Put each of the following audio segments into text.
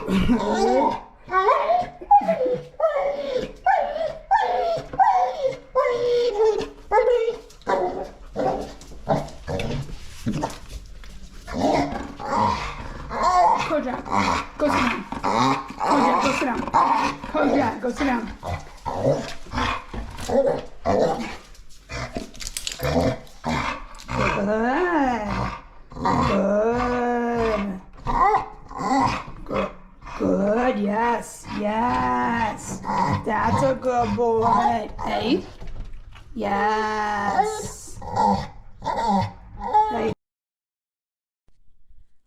Kojak, go sit down. Kojak, go sit down. Kojak, go sit down. Good. Good. Yes. Yes. That's a good boy. Hey. Yes. Hey.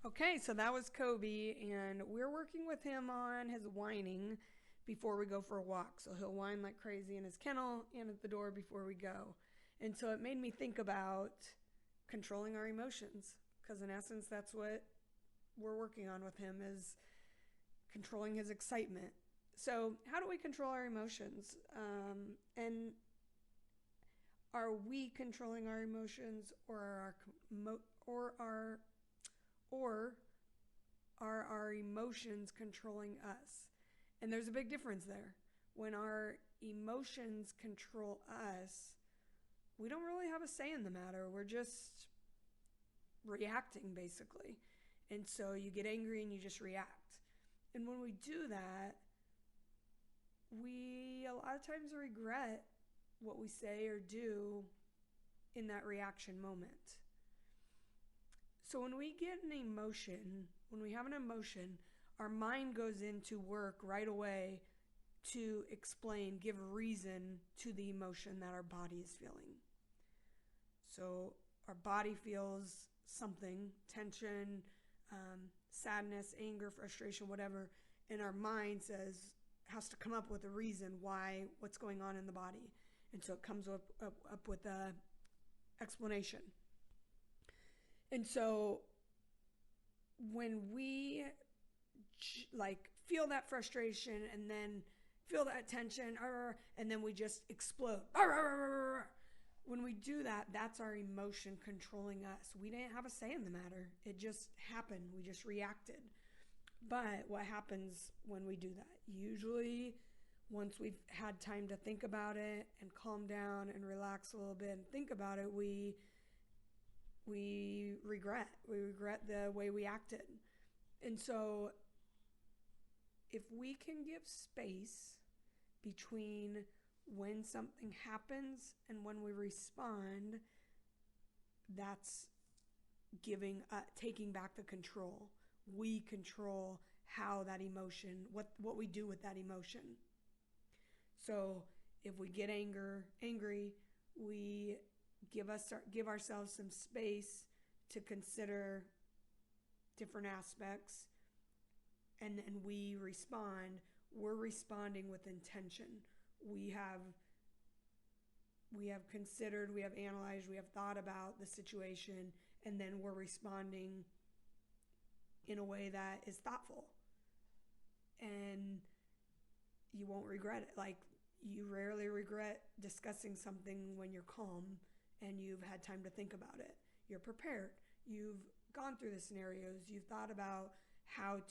Okay, so that was Kobe, and we're working with him on his whining before we go for a walk. So he'll whine like crazy in his kennel and at the door before we go. And so it made me think about controlling our emotions, because in essence that's what we're working on with him, is controlling his excitement. So how do we control our emotions? And are we controlling our emotions, or are our emotions controlling us? And there's a big difference there. When our emotions control us, we don't really have a say in the matter. We're just reacting, basically. And so you get angry and you just react. And when we do that, we a lot of times regret what we say or do in that reaction moment. So when we get an emotion, when we have an emotion, our mind goes into work right away to explain, give reason to the emotion that our body is feeling. So our body feels something, tension, sadness, anger, frustration, whatever, and our mind has to come up with a reason why, what's going on in the body. And so it comes up with a explanation. And so when we feel that frustration and then feel that tension, and then we just explode. When we do that, that's our emotion controlling us. We didn't have a say in the matter. It just happened. We just reacted. But what happens when we do that? Usually, once we've had time to think about it and calm down and relax a little bit and think about it, we regret. We regret the way we acted. And so if we can give space between when something happens and when we respond, that's taking back the control. We control how that emotion, what we do with that emotion. So if we get angry, we give ourselves some space to consider different aspects, and then we respond. We're responding with intention. We have considered, we have analyzed, we have thought about the situation, and then we're responding in a way that is thoughtful. And you won't regret it. Like, you rarely regret discussing something when you're calm and you've had time to think about it. You're prepared. You've gone through the scenarios. You've thought about how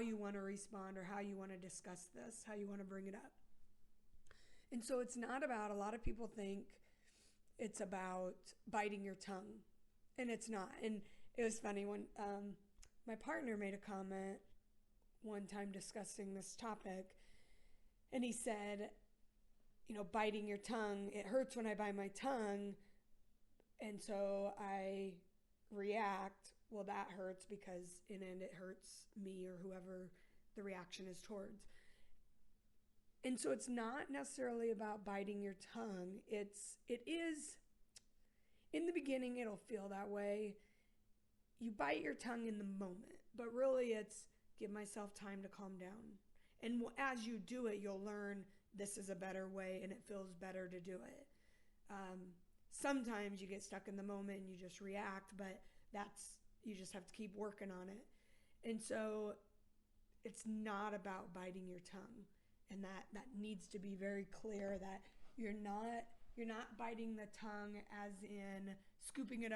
you want to respond, or how you want to discuss this, how you want to bring it up. And so it's not about, a lot of people think it's about biting your tongue, and it's not. And it was funny when my partner made a comment one time discussing this topic, and he said, biting your tongue, it hurts when I bite my tongue, and so I react. Well, that hurts because in the end it hurts me or whoever the reaction is towards. And so it's not necessarily about biting your tongue. It is, in the beginning, it'll feel that way. You bite your tongue in the moment, but really it's give myself time to calm down. And as you do it, you'll learn this is a better way and it feels better to do it. Sometimes you get stuck in the moment and you just react, but you just have to keep working on it. And so it's not about biting your tongue. And that needs to be very clear, that you're not biting the tongue as in sweeping it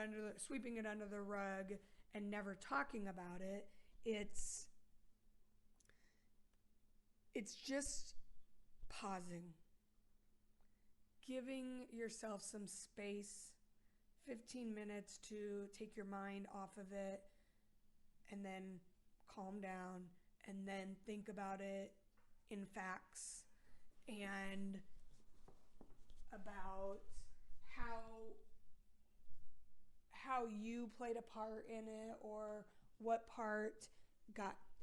under the rug and never talking about it. It's It's just pausing, giving yourself some space, 15 minutes to take your mind off of it and then calm down and then think about it in facts and about how you played a part in it, or what part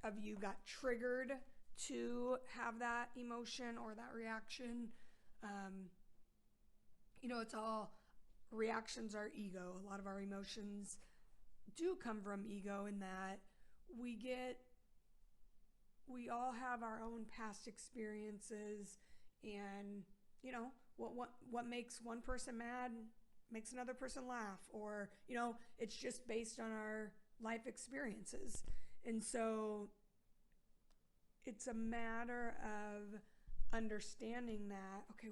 of you got triggered to have that emotion or that reaction. It's all reactions are ego. A lot of our emotions do come from ego, in that we all have our own past experiences, and what makes one person mad makes another person laugh, or it's just based on our life experiences. And so it's a matter of understanding that, okay,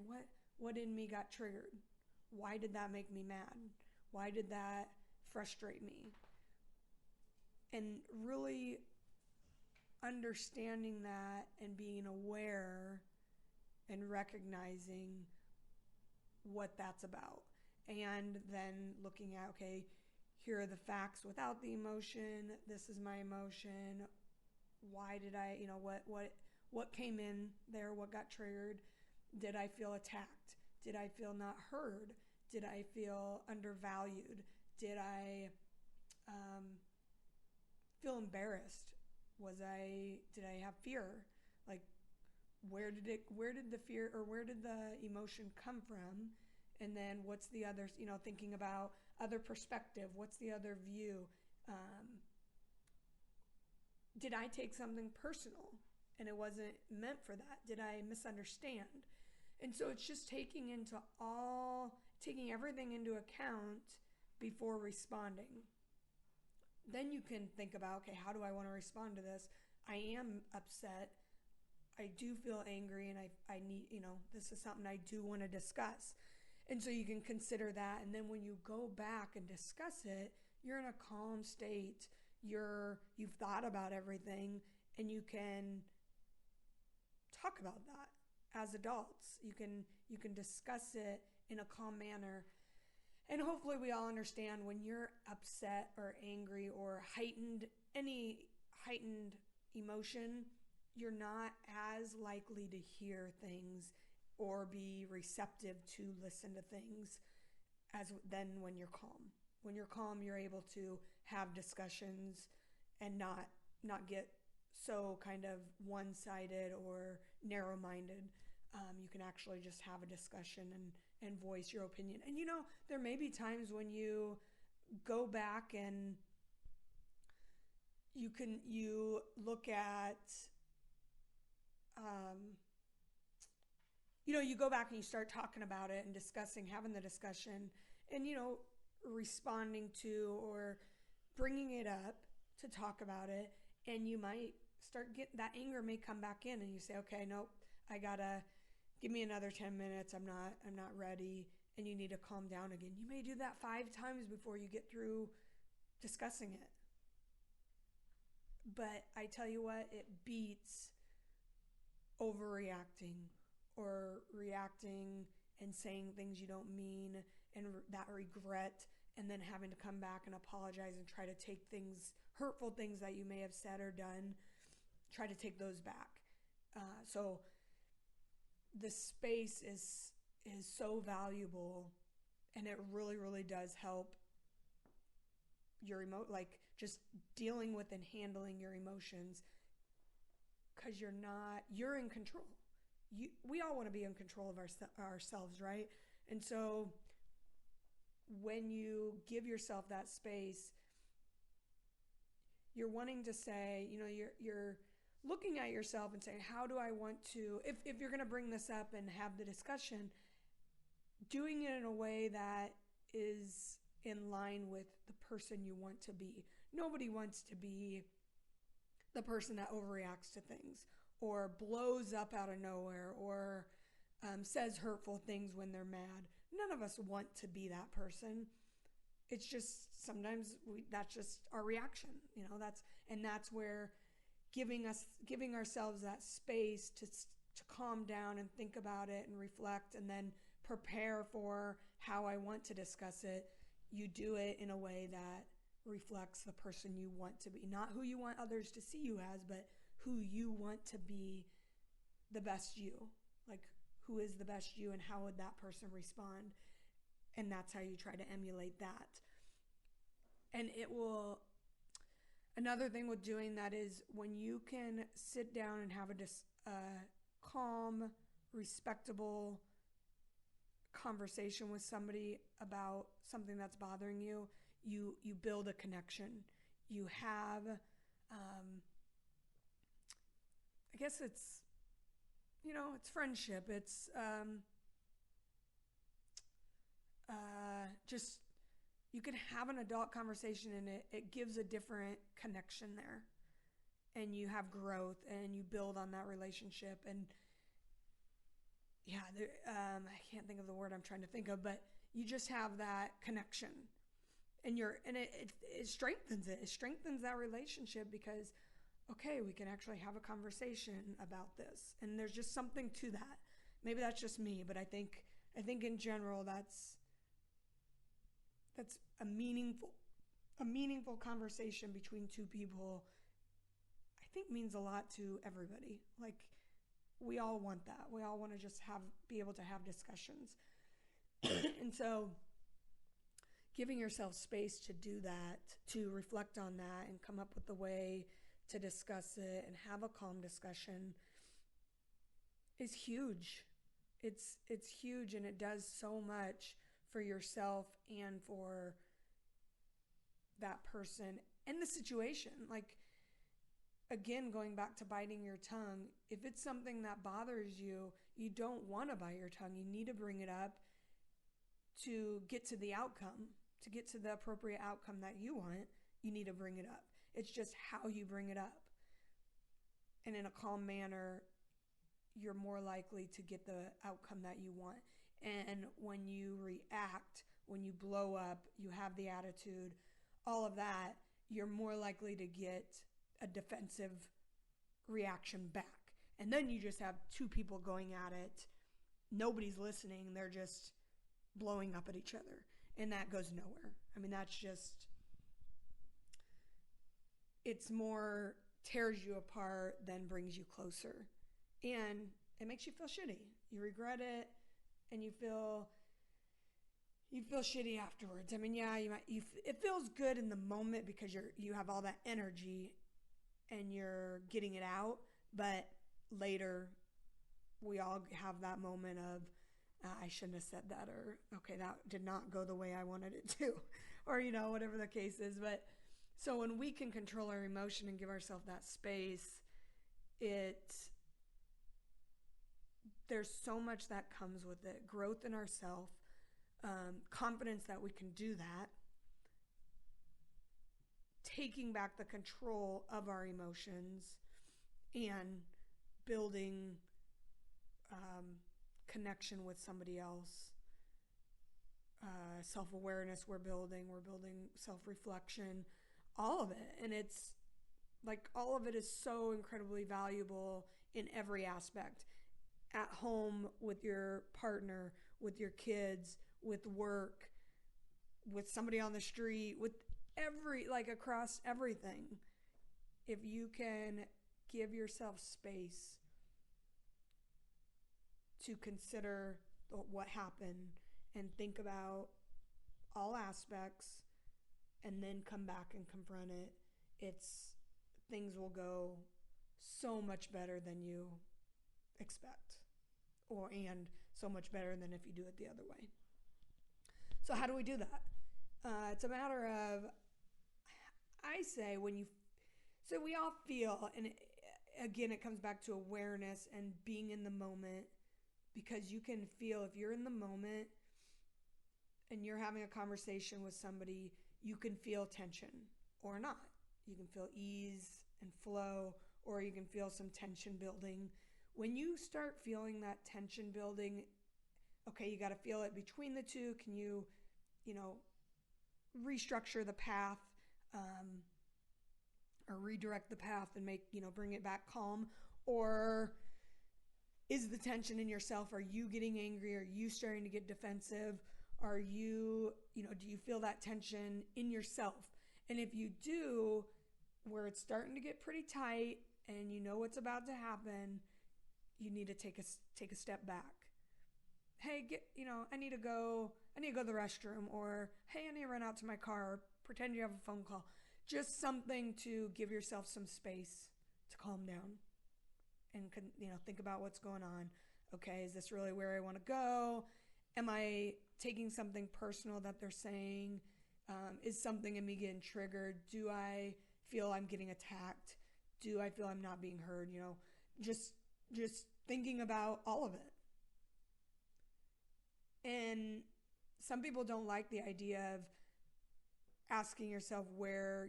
what in me got triggered? Why did that make me mad? Why did that frustrate me? And really understanding that and being aware and recognizing what that's about. And then looking at, okay, here are the facts without the emotion. This is my emotion. Why did I, what came in there? What got triggered? Did I feel attacked? Did I feel not heard? Did I feel undervalued? Did I feel embarrassed? Did I have fear? Like, where did the fear, or where did the emotion come from? And then what's the other, thinking about other perspective. What's the other view? Did I take something personal and it wasn't meant for that? Did I misunderstand? And so it's just taking everything into account before responding. Then you can think about, okay, how do I want to respond to this? I am upset. I do feel angry, and I need, this is something I do want to discuss. And so you can consider that. And then when you go back and discuss it, you're in a calm state. You've thought about everything, and you can talk about that as adults. You can discuss it in a calm manner. And hopefully we all understand, when you're upset or angry or any heightened emotion, you're not as likely to hear things or be receptive to listen to things than when you're calm. When you're calm, you're able to have discussions and not get so kind of one-sided or narrow-minded. You can actually just have a discussion and voice your opinion. And there may be times when you go back and you look at, you go back and you start talking about it and having the discussion, and, responding to or bringing it up to talk about it. And you might that anger may come back in, and you say, okay, nope, I gotta give me another 10 minutes. I'm not ready. And you need to calm down again. You may do that 5 times before you get through discussing it. But I tell you what, it beats overreacting or reacting and saying things you don't mean, and that regret, and then having to come back and apologize and try to take hurtful things that you may have said or done, try to take those back. So the space is so valuable, and it really, really does help your just dealing with and handling your emotions, because you're in control. We all want to be in control of ourselves, right? And so when you give yourself that space, you're wanting to say, you're looking at yourself and saying, how do I want to, if you're going to bring this up and have the discussion, doing it in a way that is in line with the person you want to be. Nobody wants to be the person that overreacts to things, or blows up out of nowhere, or says hurtful things when they're mad. None of us want to be that person. It's just sometimes that's just our reaction. That's where giving ourselves that space to calm down and think about it and reflect and then prepare for how I want to discuss it. You do it in a way that reflects the person you want to be, not who you want others to see you as, but who you want to be, the best you. Like, who is the best you and how would that person respond? And that's how you try to emulate that. And it will, another thing with doing that is when you can sit down and have a calm, respectable conversation with somebody about something that's bothering you, you build a connection. You have, I guess it's, it's friendship. It's just, you can have an adult conversation and it gives a different connection there. And you have growth and you build on that relationship. And yeah, I can't think of the word I'm trying to think of, but you just have that connection. And it strengthens it. It strengthens that relationship because, okay, we can actually have a conversation about this. And there's just something to that. Maybe that's just me, but I think in general that's a meaningful conversation between two people. I think means a lot to everybody. Like, we all want that. We all want to just be able to have discussions. And so giving yourself space to do that, to reflect on that and come up with a way to discuss it and have a calm discussion is huge. It's huge, and it does so much for yourself and for that person and the situation. Like, again, going back to biting your tongue, if it's something that bothers you, you don't want to bite your tongue. You need to bring it up to get to the outcome, to get to the appropriate outcome that you want. You need to bring it up. It's just how you bring it up. And in a calm manner, you're more likely to get the outcome that you want. And when you react, when you blow up, you have the attitude, all of that, you're more likely to get a defensive reaction back. And then you just have two people going at it. Nobody's listening. They're just blowing up at each other. And that goes nowhere. I mean, that's just, it's more tears you apart than brings you closer. And it makes you feel shitty. You regret it and you feel shitty afterwards. I mean, yeah, it feels good in the moment because you have all that energy and you're getting it out, but later we all have that moment of, I shouldn't have said that, or okay, that did not go the way I wanted it to, or whatever the case is. But so when we can control our emotion and give ourselves that space, there's so much that comes with it. Growth in ourselves, confidence that we can do that, taking back the control of our emotions, and building connection with somebody else. Self-awareness we're building self-reflection, all of it. And it's like all of it is so incredibly valuable in every aspect. At home, with your partner, with your kids, with work, with somebody on the street, with across everything. If you can give yourself space to consider what happened and think about all aspects and then come back and confront it, things will go so much better than you expect, and so much better than if you do it the other way. So how do we do that? It's a matter of, I say, so we all feel, and again, it comes back to awareness and being in the moment, because you can feel, if you're in the moment and you're having a conversation with somebody, you can feel tension or not. You can feel ease and flow, or you can feel some tension building. When you start feeling that tension building, okay, you got to feel it between the two. Can you, restructure the path or redirect the path and make, bring it back calm? Or is the tension in yourself? Are you getting angry? Are you starting to get defensive? Are you, do you feel that tension in yourself? And if you do, where it's starting to get pretty tight and you know what's about to happen, you need to take a step back. Hey, I need to go to the restroom, or hey, I need to run out to my car, or pretend you have a phone call. Just something to give yourself some space to calm down and think about what's going on. Okay, is this really where I want to go? Am I taking something personal that they're saying? Is something in me getting triggered? Do I feel I'm getting attacked? Do I feel I'm not being heard? Just thinking about all of it. And some people don't like the idea of asking yourself where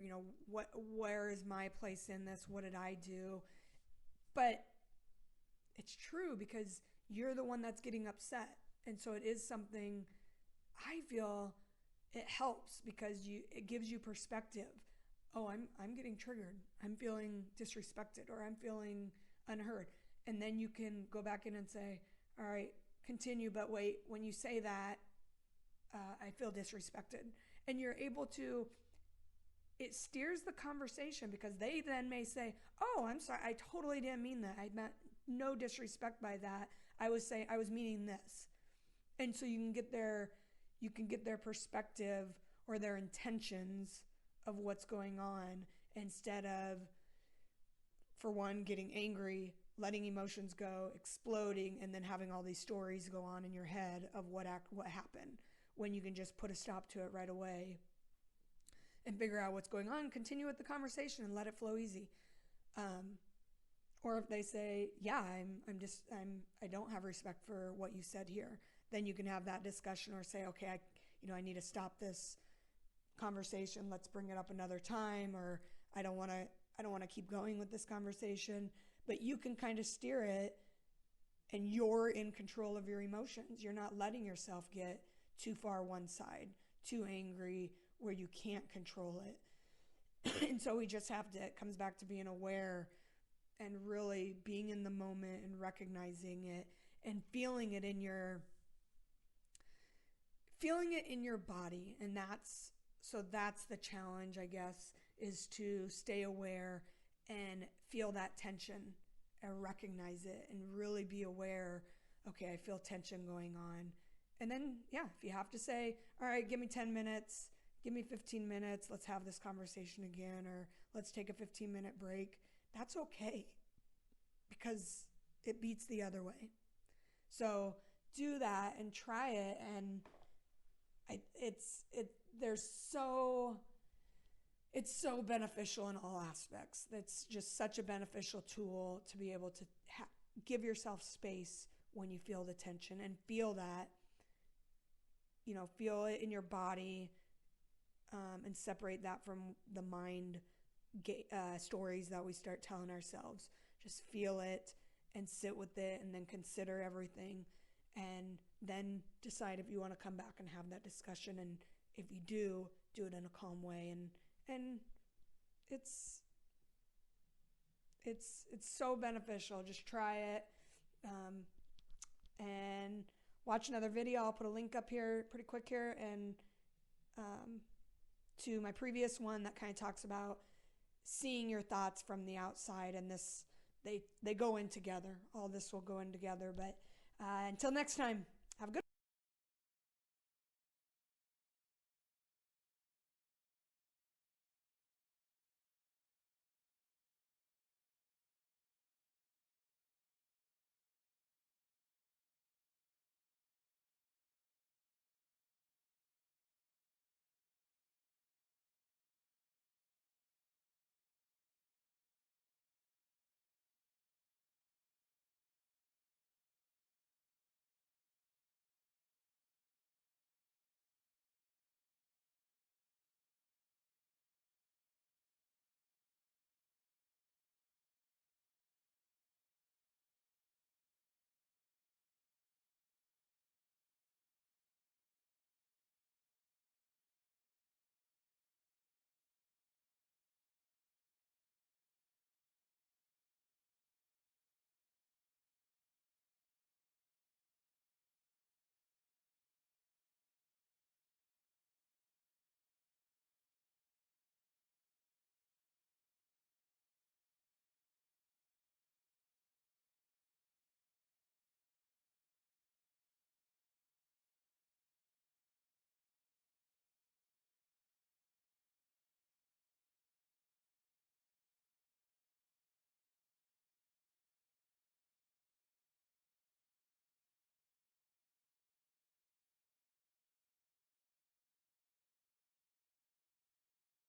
is my place in this? What did I do? But it's true, because you're the one that's getting upset. And so it is something, I feel it helps, because it gives you perspective. Oh, I'm getting triggered. I'm feeling disrespected, or I'm feeling unheard. And then you can go back in and say, all right, continue, but wait, when you say that, I feel disrespected. And you're able to, it steers the conversation, because they then may say, oh, I'm sorry, I totally didn't mean that. I meant no disrespect by that. I was meaning this. And so you can get their perspective or their intentions of what's going on, instead of, for one, getting angry, letting emotions go, exploding, and then having all these stories go on in your head of what happened, when you can just put a stop to it right away and figure out what's going on, continue with the conversation and let it flow easy. Or if they say, yeah, I don't have respect for what you said here, then you can have that discussion, or say, okay, I need to stop this conversation. Let's bring it up another time, or I don't want to keep going with this conversation. But you can kind of steer it, and you're in control of your emotions. You're not letting yourself get too far one side, too angry, where you can't control it. And so it comes back to being aware and really being in the moment and recognizing it and feeling it in your body. And that's the challenge, I guess, is to stay aware and feel that tension and recognize it and really be aware, okay, I feel tension going on. And then, if you have to say, all right, give me 10 minutes, give me 15 minutes, let's have this conversation again, or let's take a 15-minute break, that's okay, because it beats the other way. So do that and try it, and it's so beneficial in all aspects. It's just such a beneficial tool to be able to give yourself space when you feel the tension, and feel that, feel it in your body, and separate that from the mind stories that we start telling ourselves. Just feel it and sit with it, and then consider everything, and then decide if you want to come back and have that discussion. And if you do it in a calm way. And it's so beneficial. Just try it, and watch another video. I'll put a link up here pretty quick here, and to my previous one that kind of talks about seeing your thoughts from the outside, and this they go in together. All this will go in together. But until next time.